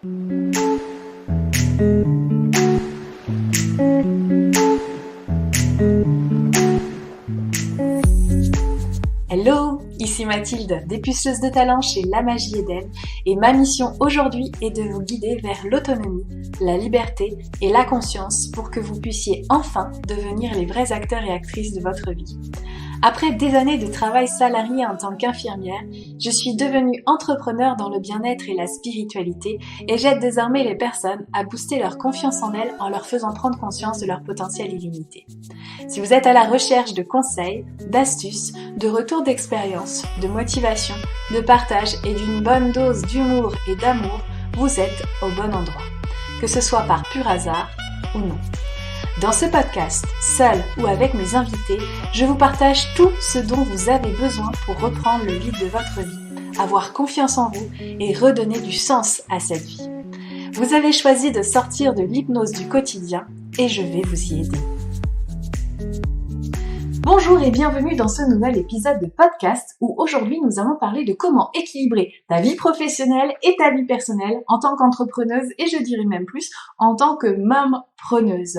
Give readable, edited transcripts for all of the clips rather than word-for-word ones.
Hello, ici Mathilde, dépuceuse de talent chez La Magie Eden, et ma mission aujourd'hui est de vous guider vers l'autonomie, la liberté et la conscience pour que vous puissiez enfin devenir les vrais acteurs et actrices de votre vie. Après des années de travail salarié en tant qu'infirmière, je suis devenue entrepreneur dans le bien-être et la spiritualité et j'aide désormais les personnes à booster leur confiance en elles en leur faisant prendre conscience de leur potentiel illimité. Si vous êtes à la recherche de conseils, d'astuces, de retours d'expérience, de motivation, de partage et d'une bonne dose d'humour et d'amour, vous êtes au bon endroit, que ce soit par pur hasard ou non. Dans ce podcast, seul ou avec mes invités, je vous partage tout ce dont vous avez besoin pour reprendre le lead de votre vie, avoir confiance en vous et redonner du sens à cette vie. Vous avez choisi de sortir de l'hypnose du quotidien et je vais vous y aider. Bonjour et bienvenue dans ce nouvel épisode de podcast où aujourd'hui nous allons parler de comment équilibrer ta vie professionnelle et ta vie personnelle en tant qu'entrepreneuse et je dirais même plus en tant que maman-preneuse.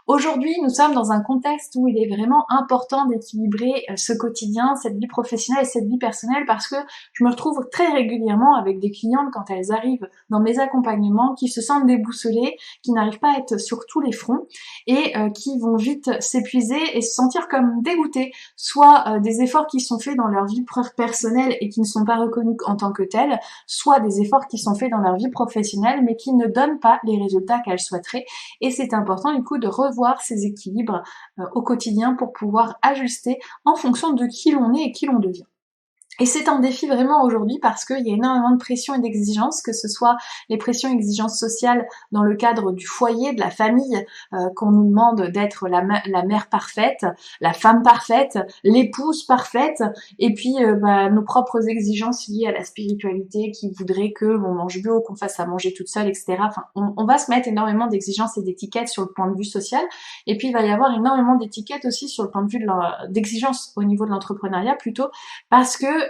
Aujourd'hui, nous sommes dans un contexte où il est vraiment important d'équilibrer ce quotidien, cette vie professionnelle et cette vie personnelle parce que je me retrouve très régulièrement avec des clientes quand elles arrivent dans mes accompagnements qui se sentent déboussolées, qui n'arrivent pas à être sur tous les fronts et qui vont vite s'épuiser et se sentir comme dégoûtées, soit des efforts qui sont faits dans leur vie personnelle et qui ne sont pas reconnus en tant que tels, soit des efforts qui sont faits dans leur vie professionnelle mais qui ne donnent pas les résultats qu'elles souhaiteraient. Et c'est important du coup de revoir ces équilibres au quotidien pour pouvoir ajuster en fonction de qui l'on est et qui l'on devient. Et c'est un défi vraiment aujourd'hui parce qu'il y a énormément de pression et d'exigences, que ce soit les pressions et exigences sociales dans le cadre du foyer, de la famille, qu'on nous demande d'être la mère parfaite, la femme parfaite, l'épouse parfaite, et puis nos propres exigences liées à la spiritualité qui voudraient que l'on mange bio, qu'on fasse à manger toute seule, etc. Enfin, on va se mettre énormément d'exigences et d'étiquettes sur le point de vue social, et puis il va y avoir énormément d'étiquettes aussi sur le point de vue d'exigences au niveau de l'entrepreneuriat plutôt, parce que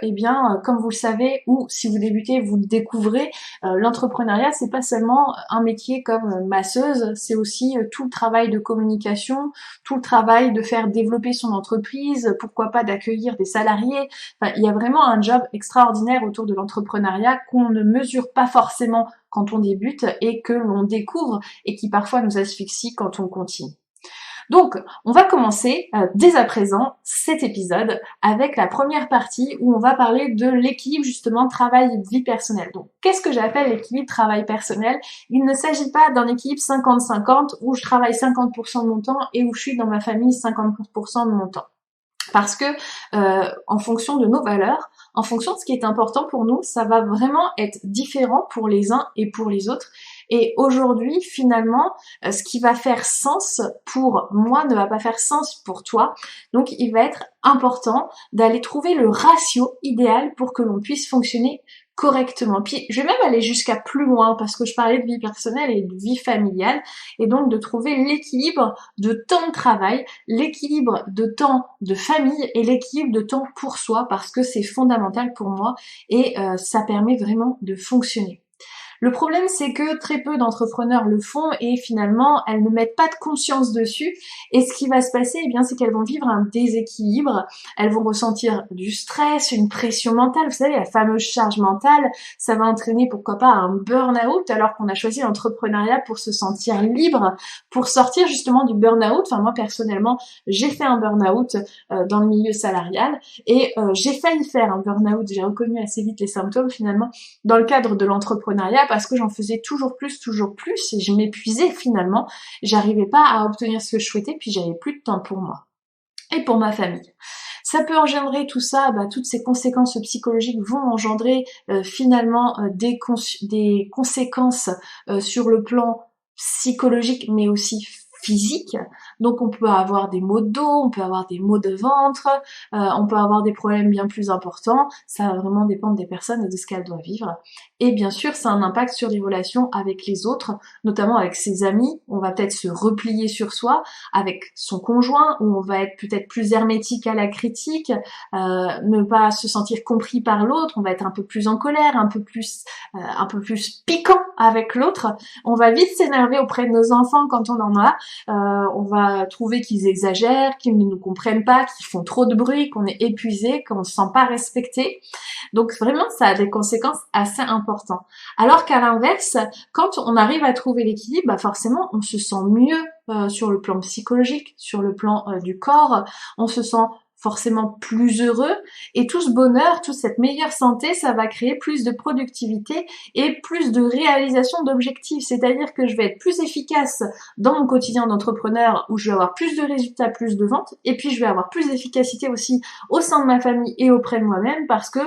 comme vous le savez, ou si vous débutez, vous le découvrez, l'entrepreneuriat, c'est pas seulement un métier comme masseuse, c'est aussi tout le travail de communication, tout le travail de faire développer son entreprise, pourquoi pas d'accueillir des salariés. Enfin, il y a vraiment un job extraordinaire autour de l'entrepreneuriat qu'on ne mesure pas forcément quand on débute et que l'on découvre et qui parfois nous asphyxie quand on continue. Donc, on va commencer dès à présent cet épisode avec la première partie où on va parler de l'équilibre justement travail et vie personnelle. Donc, qu'est-ce que j'appelle l'équilibre travail personnel? Il ne s'agit pas d'un équilibre 50-50 où je travaille 50% de mon temps et où je suis dans ma famille 50% de mon temps. Parce que en fonction de nos valeurs, en fonction de ce qui est important pour nous, ça va vraiment être différent pour les uns et pour les autres. Et aujourd'hui, finalement, ce qui va faire sens pour moi ne va pas faire sens pour toi. Donc, il va être important d'aller trouver le ratio idéal pour que l'on puisse fonctionner correctement. Puis, je vais même aller jusqu'à plus loin parce que je parlais de vie personnelle et de vie familiale et donc de trouver l'équilibre de temps de travail, l'équilibre de temps de famille et l'équilibre de temps pour soi parce que c'est fondamental pour moi et ça permet vraiment de fonctionner. Le problème, c'est que très peu d'entrepreneurs le font et finalement, elles ne mettent pas de conscience dessus. Et ce qui va se passer, c'est qu'elles vont vivre un déséquilibre. Elles vont ressentir du stress, une pression mentale. Vous savez, la fameuse charge mentale, ça va entraîner pourquoi pas un burn-out alors qu'on a choisi l'entrepreneuriat pour se sentir libre, pour sortir justement du burn-out. Enfin, moi, personnellement, j'ai fait un burn-out dans le milieu salarial et j'ai failli faire un burn-out. J'ai reconnu assez vite les symptômes finalement dans le cadre de l'entrepreneuriat parce que j'en faisais toujours plus et je m'épuisais finalement, j'arrivais pas à obtenir ce que je souhaitais puis j'avais plus de temps pour moi et pour ma famille. Ça peut engendrer tout ça, toutes ces conséquences psychologiques vont engendrer finalement des conséquences sur le plan psychologique mais aussi physique. Donc on peut avoir des maux de dos, on peut avoir des maux de ventre, on peut avoir des problèmes bien plus importants, ça va vraiment dépendre des personnes et de ce qu'elles doivent vivre. Et bien sûr, ça a un impact sur les relations avec les autres, notamment avec ses amis, on va peut-être se replier sur soi, avec son conjoint, où on va être peut-être plus hermétique à la critique, ne pas se sentir compris par l'autre, on va être un peu plus en colère, un peu plus piquant avec l'autre. On va vite s'énerver auprès de nos enfants quand on en a. On va trouver qu'ils exagèrent, qu'ils ne nous comprennent pas, qu'ils font trop de bruit, qu'on est épuisé, qu'on ne se sent pas respecté. Donc vraiment, ça a des conséquences assez importantes. Alors qu'à l'inverse, quand on arrive à trouver l'équilibre, bah forcément, on se sent mieux sur le plan psychologique, sur le plan du corps, on se sent forcément plus heureux, et tout ce bonheur, toute cette meilleure santé, ça va créer plus de productivité et plus de réalisation d'objectifs, c'est-à-dire que je vais être plus efficace dans mon quotidien d'entrepreneur où je vais avoir plus de résultats, plus de ventes, et puis je vais avoir plus d'efficacité aussi au sein de ma famille et auprès de moi-même parce que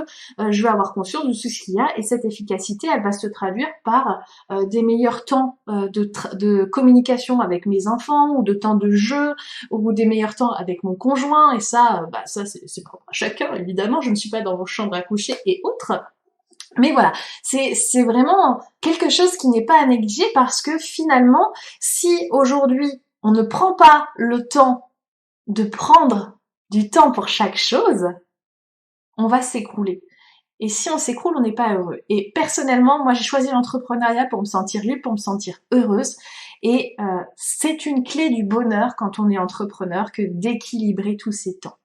je vais avoir conscience de tout ce qu'il y a, et cette efficacité, elle va se traduire par des meilleurs temps de communication avec mes enfants, ou de temps de jeu, ou des meilleurs temps avec mon conjoint, et ça, ça c'est propre à chacun, évidemment, je ne suis pas dans vos chambres à coucher et autres. Mais voilà, c'est vraiment quelque chose qui n'est pas à négliger parce que finalement, si aujourd'hui on ne prend pas le temps de prendre du temps pour chaque chose, on va s'écrouler. Et si on s'écroule, on n'est pas heureux. Et personnellement, moi j'ai choisi l'entrepreneuriat pour me sentir libre, pour me sentir heureuse. Et c'est une clé du bonheur quand on est entrepreneur que d'équilibrer tous ces temps.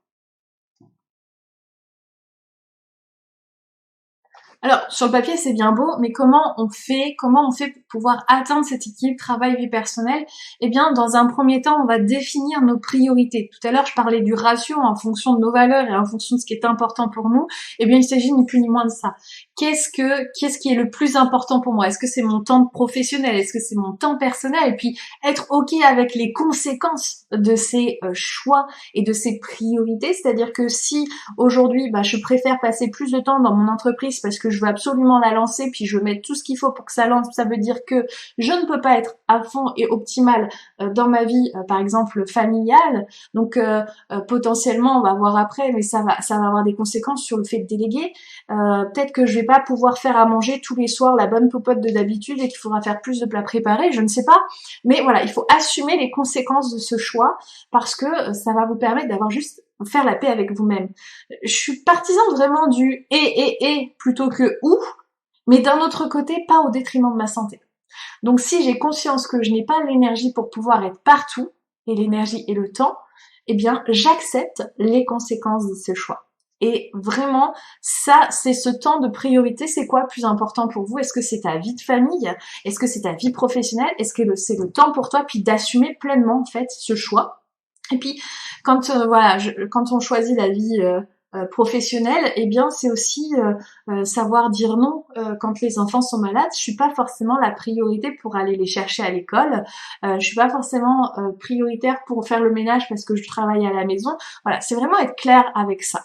Alors, sur le papier, c'est bien beau, mais comment on fait pour pouvoir atteindre cet équilibre travail-vie personnelle? Eh bien, dans un premier temps, on va définir nos priorités. Tout à l'heure, je parlais du ratio en fonction de nos valeurs et en fonction de ce qui est important pour nous. Eh bien, il s'agit ni plus ni moins de ça. Qu'est-ce qui est le plus important pour moi? Est-ce que c'est mon temps professionnel? Est-ce que c'est mon temps personnel? Et puis, être OK avec les conséquences de ces choix et de ces priorités. C'est-à-dire que si aujourd'hui, je préfère passer plus de temps dans mon entreprise parce que je veux absolument la lancer, puis je veux mettre tout ce qu'il faut pour que ça lance, ça veut dire que je ne peux pas être à fond et optimale dans ma vie, par exemple familiale. Donc potentiellement, on va voir après, mais ça va avoir des conséquences sur le fait de déléguer. Peut-être que je vais pas pouvoir faire à manger tous les soirs la bonne popote de d'habitude et qu'il faudra faire plus de plats préparés, je ne sais pas. Mais voilà, il faut assumer les conséquences de ce choix parce que ça va vous permettre d'avoir juste faire la paix avec vous-même. Je suis partisan vraiment du et plutôt que ou, mais d'un autre côté, pas au détriment de ma santé. Donc si j'ai conscience que je n'ai pas l'énergie pour pouvoir être partout, et l'énergie et le temps, eh bien j'accepte les conséquences de ce choix. Et vraiment, ça, c'est ce temps de priorité. C'est quoi le plus important pour vous? Est-ce que c'est ta vie de famille? Est-ce que c'est ta vie professionnelle? Est-ce que c'est le temps pour toi? Puis d'assumer pleinement, en fait, ce choix. Et puis, quand on choisit la vie professionnelle, eh bien, c'est aussi savoir dire non quand les enfants sont malades. Je suis pas forcément la priorité pour aller les chercher à l'école. Je suis pas forcément prioritaire pour faire le ménage parce que je travaille à la maison. Voilà, c'est vraiment être clair avec ça.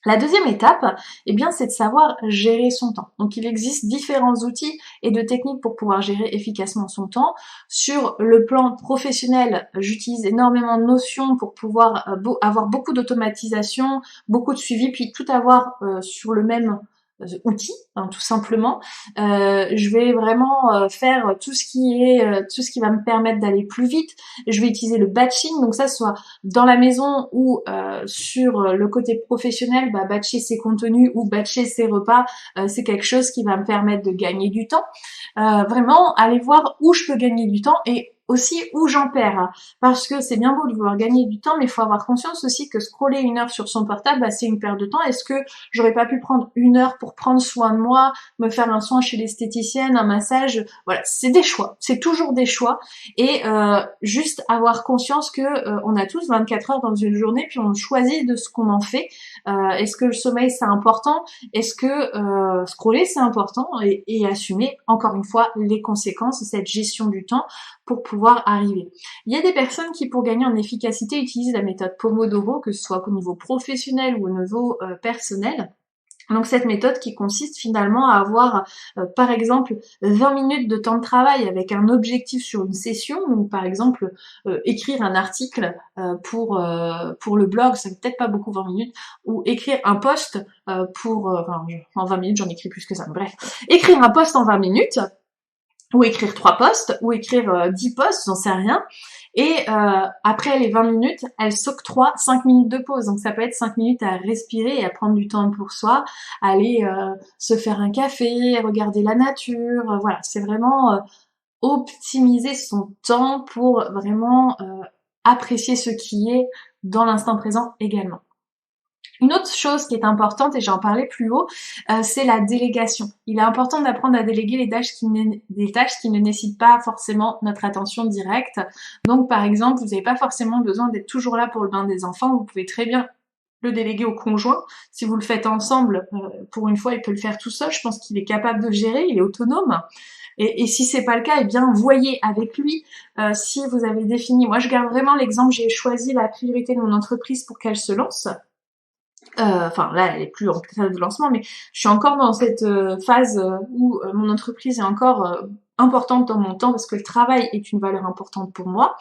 La deuxième étape, eh bien, c'est de savoir gérer son temps. Donc, il existe différents outils et de techniques pour pouvoir gérer efficacement son temps. Sur le plan professionnel, j'utilise énormément de notions pour pouvoir avoir beaucoup d'automatisation, beaucoup de suivi, puis tout avoir sur le même outil, tout simplement. Je vais vraiment faire tout ce qui va me permettre d'aller plus vite. Je vais utiliser le batching, donc ça soit dans la maison ou sur le côté professionnel, batcher ses contenus ou batcher ses repas, c'est quelque chose qui va me permettre de gagner du temps. Vraiment, aller voir où je peux gagner du temps et aussi où j'en perds, parce que c'est bien beau de vouloir gagner du temps, mais il faut avoir conscience aussi que scroller 1 heure sur son portable, c'est une perte de temps. Est-ce que j'aurais pas pu prendre 1 heure pour prendre soin de moi, me faire un soin chez l'esthéticienne, un massage? Voilà, c'est des choix, c'est toujours des choix, et juste avoir conscience que on a tous 24 heures dans une journée, puis on choisit de ce qu'on en fait. Est-ce que le sommeil c'est important? Est-ce que scroller c'est important? Et assumer encore une fois les conséquences de cette gestion du temps pour pouvoir arriver. Il y a des personnes qui, pour gagner en efficacité, utilisent la méthode Pomodoro, que ce soit au niveau professionnel ou au niveau personnel. Donc cette méthode qui consiste finalement à avoir par exemple 20 minutes de temps de travail avec un objectif sur une session, donc par exemple écrire un article pour le blog, ça fait peut-être pas beaucoup 20 minutes, ou écrire un post en 20 minutes j'en écris plus que ça, bref, écrire un post en 20 minutes, ou écrire 3 posts, ou écrire 10 posts, j'en sais rien, Et après les 20 minutes, elle s'octroie 5 minutes de pause. Donc ça peut être 5 minutes à respirer et à prendre du temps pour soi, aller se faire un café, regarder la nature. Voilà, c'est vraiment optimiser son temps pour vraiment apprécier ce qui est dans l'instant présent également. Une autre chose qui est importante, et j'en parlais plus haut, c'est la délégation. Il est important d'apprendre à déléguer des tâches qui ne nécessitent pas forcément notre attention directe. Donc par exemple, vous n'avez pas forcément besoin d'être toujours là pour le bain des enfants, vous pouvez très bien le déléguer au conjoint. Si vous le faites ensemble, pour une fois, il peut le faire tout seul, je pense qu'il est capable de le gérer, il est autonome. Et si c'est pas le cas, eh bien voyez avec lui si vous avez défini. Moi, je garde vraiment l'exemple, j'ai choisi la priorité de mon entreprise pour qu'elle se lance. Enfin là elle est plus en phase de lancement, mais je suis encore dans cette phase où mon entreprise est encore importante dans mon temps parce que le travail est une valeur importante pour moi,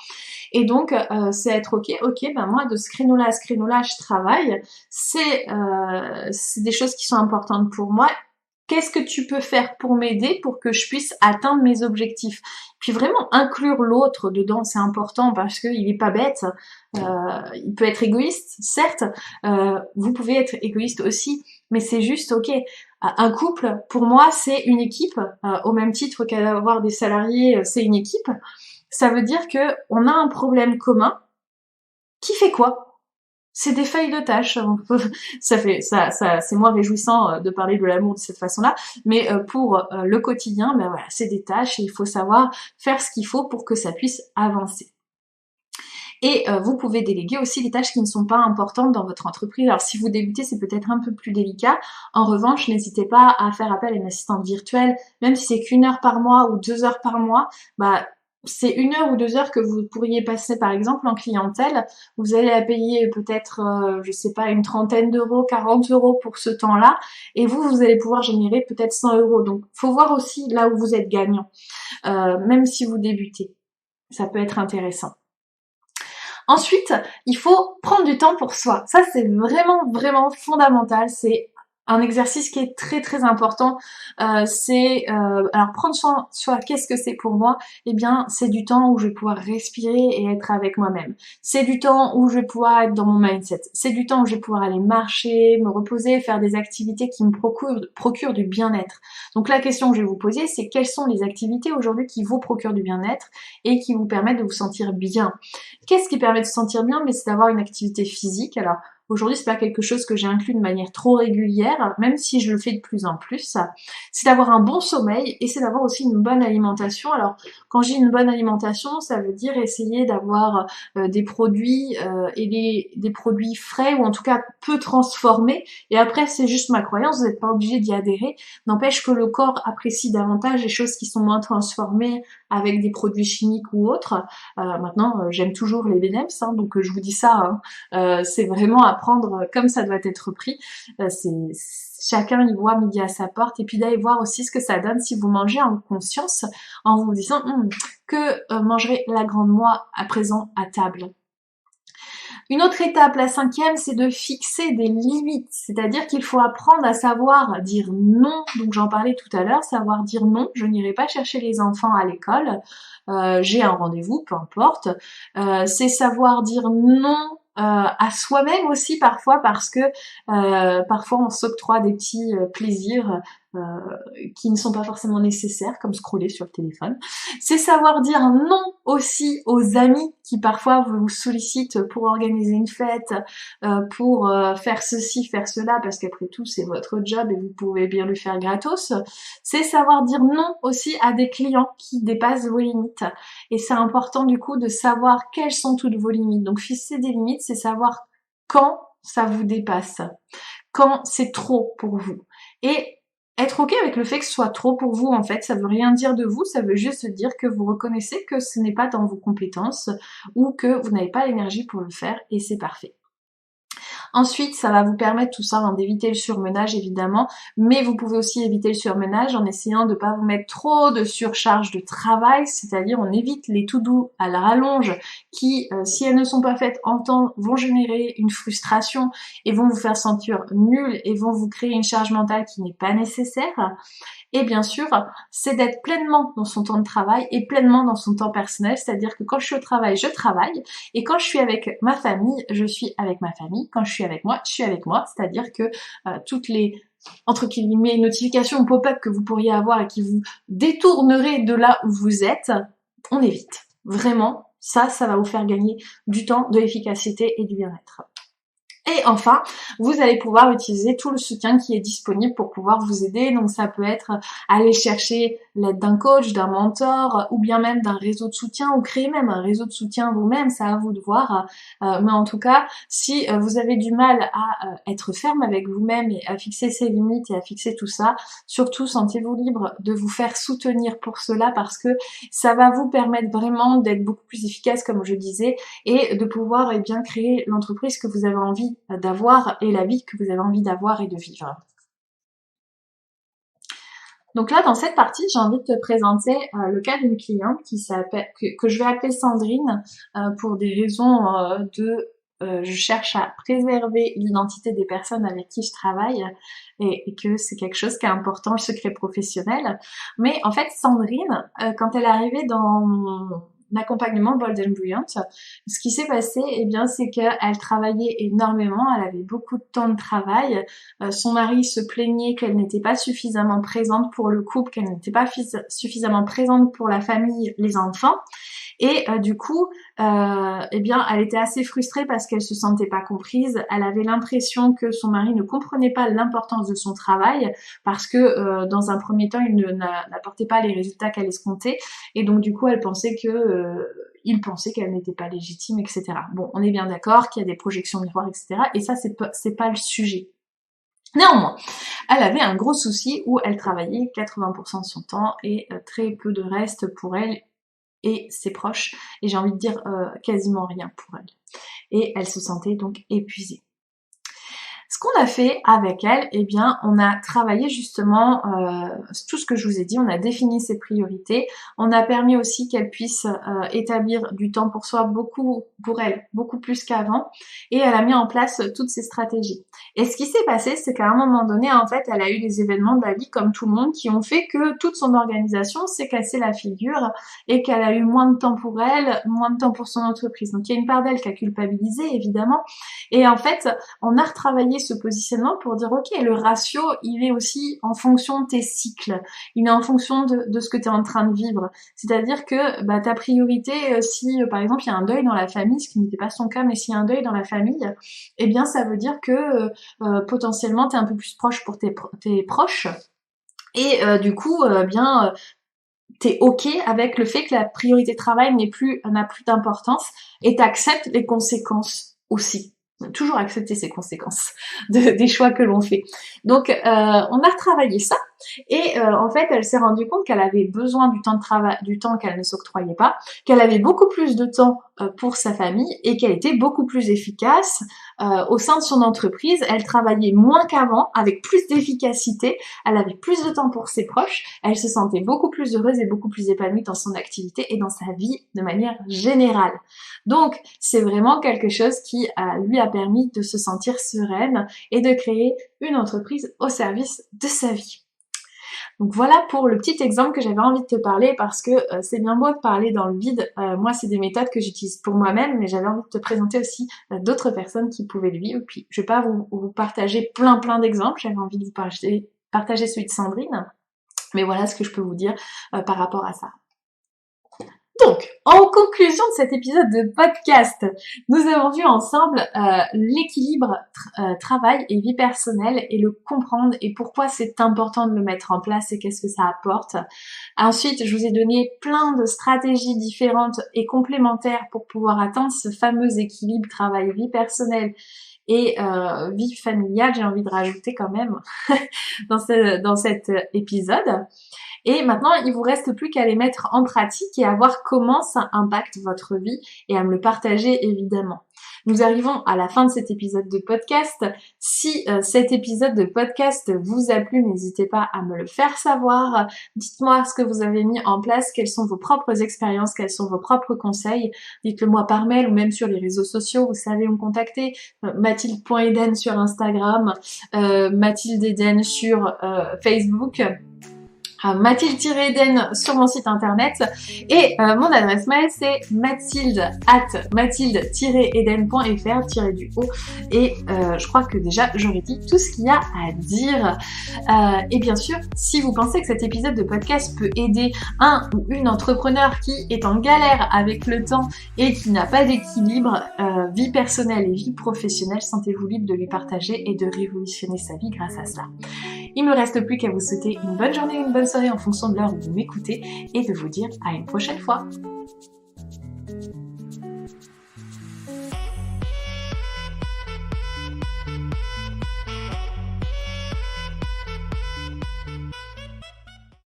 et donc c'est être ok, ben moi de ce créneau-là à ce créneau-là je travaille, c'est des choses qui sont importantes pour moi. Qu'est-ce que tu peux faire pour m'aider pour que je puisse atteindre mes objectifs? Puis vraiment inclure l'autre dedans, c'est important parce qu'il est pas bête. Il peut être égoïste, certes. Vous pouvez être égoïste aussi, mais c'est juste ok. Un couple, pour moi, c'est une équipe. Au même titre qu'avoir des salariés, c'est une équipe. Ça veut dire que on a un problème commun. Qui fait quoi? C'est des feuilles de tâches. C'est moins réjouissant de parler de l'amour de cette façon-là, mais pour le quotidien, ben voilà, c'est des tâches et il faut savoir faire ce qu'il faut pour que ça puisse avancer. Et vous pouvez déléguer aussi les tâches qui ne sont pas importantes dans votre entreprise. Alors si vous débutez, c'est peut-être un peu plus délicat. En revanche, n'hésitez pas à faire appel à une assistante virtuelle, même si c'est qu'1 heure par mois ou 2 heures par mois, bah c'est 1 heure ou 2 heures que vous pourriez passer par exemple en clientèle. Vous allez la payer peut-être, je sais pas, une trentaine d'euros, 40 euros pour ce temps-là, et vous allez pouvoir générer peut-être 100 euros. Donc faut voir aussi là où vous êtes gagnant, même si vous débutez. Ça peut être intéressant. Ensuite, il faut prendre du temps pour soi. Ça, c'est vraiment, vraiment fondamental. C'est un exercice qui est très, très important. Alors, prendre soin de soi, qu'est-ce que c'est pour moi? Eh bien, c'est du temps où je vais pouvoir respirer et être avec moi-même. C'est du temps où je vais pouvoir être dans mon mindset. C'est du temps où je vais pouvoir aller marcher, me reposer, faire des activités qui me procurent du bien-être. Donc, la question que je vais vous poser, c'est quelles sont les activités aujourd'hui qui vous procurent du bien-être et qui vous permettent de vous sentir bien? Qu'est-ce qui permet de se sentir bien? Mais c'est d'avoir une activité physique. Alors aujourd'hui, c'est pas quelque chose que j'ai inclus de manière trop régulière, même si je le fais de plus en plus. C'est d'avoir un bon sommeil et c'est d'avoir aussi une bonne alimentation. Alors quand j'ai une bonne alimentation, ça veut dire essayer d'avoir des produits et des produits frais ou en tout cas peu transformés. Et après, c'est juste ma croyance, vous n'êtes pas obligé d'y adhérer. N'empêche que le corps apprécie davantage les choses qui sont moins transformées avec des produits chimiques ou autres. Maintenant, j'aime toujours les B&M's, hein, donc je vous dis ça, hein, c'est vraiment à prendre comme ça doit être pris. Chacun y voit midi à sa porte, et puis d'aller voir aussi ce que ça donne si vous mangez en conscience, en vous disant que mangerait la grande moi à présent à table. Une autre étape, la 5e, c'est de fixer des limites, c'est-à-dire qu'il faut apprendre à savoir dire non. Donc j'en parlais tout à l'heure, savoir dire non, je n'irai pas chercher les enfants à l'école, j'ai un rendez-vous, peu importe. C'est savoir dire non à soi-même aussi parfois, parce que parfois on s'octroie des petits plaisirs qui ne sont pas forcément nécessaires, comme scroller sur le téléphone. C'est savoir dire non aussi aux amis qui parfois vous sollicitent pour organiser une fête, pour faire ceci, faire cela, parce qu'après tout c'est votre job et vous pouvez bien lui faire gratos. C'est savoir dire non aussi à des clients qui dépassent vos limites. Et c'est important du coup de savoir quelles sont toutes vos limites. Donc fixer des limites, c'est savoir quand ça vous dépasse, quand c'est trop pour vous. Et être ok avec le fait que ce soit trop pour vous, en fait, ça veut rien dire de vous, ça veut juste dire que vous reconnaissez que ce n'est pas dans vos compétences ou que vous n'avez pas l'énergie pour le faire, et c'est parfait. Ensuite, ça va vous permettre tout ça d'éviter le surmenage évidemment, mais vous pouvez aussi éviter le surmenage en essayant de ne pas vous mettre trop de surcharge de travail, c'est-à-dire on évite les to-do à la rallonge qui, si elles ne sont pas faites en temps, vont générer une frustration et vont vous faire sentir nul et vont vous créer une charge mentale qui n'est pas nécessaire. Et bien sûr, c'est d'être pleinement dans son temps de travail et pleinement dans son temps personnel, c'est-à-dire que quand je suis au travail, je travaille, et quand je suis avec ma famille, je suis avec ma famille, quand je suis avec moi, je suis avec moi, c'est-à-dire que toutes les entre guillemets notifications pop-up que vous pourriez avoir et qui vous détourneraient de là où vous êtes, on évite. Vraiment, ça va vous faire gagner du temps, de l'efficacité et du bien-être. Et enfin, vous allez pouvoir utiliser tout le soutien qui est disponible pour pouvoir vous aider. Donc ça peut être aller chercher l'aide d'un coach, d'un mentor, ou bien même d'un réseau de soutien, ou créer même un réseau de soutien vous-même, c'est à vous de voir. Mais en tout cas, si vous avez du mal à être ferme avec vous-même et à fixer ses limites et à fixer tout ça, surtout sentez-vous libre de vous faire soutenir pour cela, parce que ça va vous permettre vraiment d'être beaucoup plus efficace, comme je disais, et de pouvoir bien créer l'entreprise que vous avez envie d'avoir et la vie que vous avez envie d'avoir et de vivre. Donc là, dans cette partie, j'ai envie de te présenter le cas d'une cliente qui s'appelle que je vais appeler Sandrine pour des raisons je cherche à préserver l'identité des personnes avec qui je travaille et que c'est quelque chose qui est important, le secret professionnel. Mais en fait, Sandrine, quand elle est arrivée dans mon accompagnement Bold and Brilliant, ce qui s'est passé, eh bien, c'est qu'elle travaillait énormément, elle avait beaucoup de temps de travail. Son mari se plaignait qu'elle n'était pas suffisamment présente pour le couple, qu'elle n'était pas suffisamment présente pour la famille, les enfants. Et du coup, eh bien, elle était assez frustrée parce qu'elle se sentait pas comprise. Elle avait l'impression que son mari ne comprenait pas l'importance de son travail parce que dans un premier temps, il n'apportait pas les résultats qu'elle escomptait. Et donc du coup, elle pensait que il pensait qu'elle n'était pas légitime, etc. Bon, on est bien d'accord qu'il y a des projections miroirs, etc. Et ça, c'est pas le sujet. Néanmoins, elle avait un gros souci où elle travaillait 80% de son temps et très peu de reste pour elle et ses proches, et j'ai envie de dire quasiment rien pour elle. Et elle se sentait donc épuisée. Ce qu'on a fait avec elle, eh bien, on a travaillé justement tout ce que je vous ai dit, on a défini ses priorités, on a permis aussi qu'elle puisse établir du temps pour soi pour elle, beaucoup plus qu'avant, et elle a mis en place toutes ces stratégies. Et ce qui s'est passé, c'est qu'à un moment donné, en fait, elle a eu des événements de la vie comme tout le monde qui ont fait que toute son organisation s'est cassée la figure et qu'elle a eu moins de temps pour elle, moins de temps pour son entreprise. Donc il y a une part d'elle qui a culpabilisé, évidemment, et en fait, on a retravaillé ce positionnement pour dire ok, le ratio il est aussi en fonction de tes cycles, il est en fonction de ce que tu es en train de vivre, c'est-à-dire que ta priorité, si par exemple il y a un deuil dans la famille, ce qui n'était pas son cas, mais s'il y a un deuil dans la famille, eh bien ça veut dire que potentiellement tu es un peu plus proche pour tes proches et du coup t'es ok avec le fait que la priorité travail n'a plus d'importance et t'acceptes les conséquences aussi. Toujours accepter ces conséquences des choix que l'on fait. Donc on a retravaillé ça et en fait elle s'est rendue compte qu'elle avait besoin du temps de travail, du temps qu'elle ne s'octroyait pas, qu'elle avait beaucoup plus de temps pour sa famille et qu'elle était beaucoup plus efficace au sein de son entreprise. Elle travaillait moins qu'avant, avec plus d'efficacité, elle avait plus de temps pour ses proches, elle se sentait beaucoup plus heureuse et beaucoup plus épanouie dans son activité et dans sa vie de manière générale. Donc c'est vraiment quelque chose qui lui a permis de se sentir sereine et de créer une entreprise au service de sa vie. Donc voilà pour le petit exemple que j'avais envie de te parler parce que c'est bien beau de parler dans le vide. Moi, c'est des méthodes que j'utilise pour moi-même, mais j'avais envie de te présenter aussi d'autres personnes qui pouvaient le vivre. Puis je vais pas vous partager plein d'exemples, j'avais envie de vous partager celui de Sandrine. Mais voilà ce que je peux vous dire par rapport à ça. Donc, en conclusion de cet épisode de podcast, nous avons vu ensemble l'équilibre travail et vie personnelle et le comprendre et pourquoi c'est important de le mettre en place et qu'est-ce que ça apporte. Ensuite, je vous ai donné plein de stratégies différentes et complémentaires pour pouvoir atteindre ce fameux équilibre travail-vie personnelle et vie familiale, j'ai envie de rajouter quand même dans cet épisode. Et maintenant, il vous reste plus qu'à les mettre en pratique et à voir comment ça impacte votre vie et à me le partager évidemment. Nous arrivons à la fin de cet épisode de podcast. Si cet épisode de podcast vous a plu, n'hésitez pas à me le faire savoir. Dites-moi ce que vous avez mis en place, quelles sont vos propres expériences, quels sont vos propres conseils. Dites-le moi par mail ou même sur les réseaux sociaux, vous savez où me contacter. Mathilde.eden sur Instagram, Mathilde Eden sur Facebook. Mathilde-Eden sur mon site internet et mon adresse mail c'est mathilde@mathilde-eden.fr du haut et je crois que déjà j'aurais dit tout ce qu'il y a à dire et bien sûr si vous pensez que cet épisode de podcast peut aider un ou une entrepreneur qui est en galère avec le temps et qui n'a pas d'équilibre vie personnelle et vie professionnelle, sentez-vous libre de lui partager et de révolutionner sa vie grâce à cela. Il me reste plus qu'à vous souhaiter une bonne journée, une bonne soirée en fonction de l'heure où vous m'écoutez et de vous dire à une prochaine fois.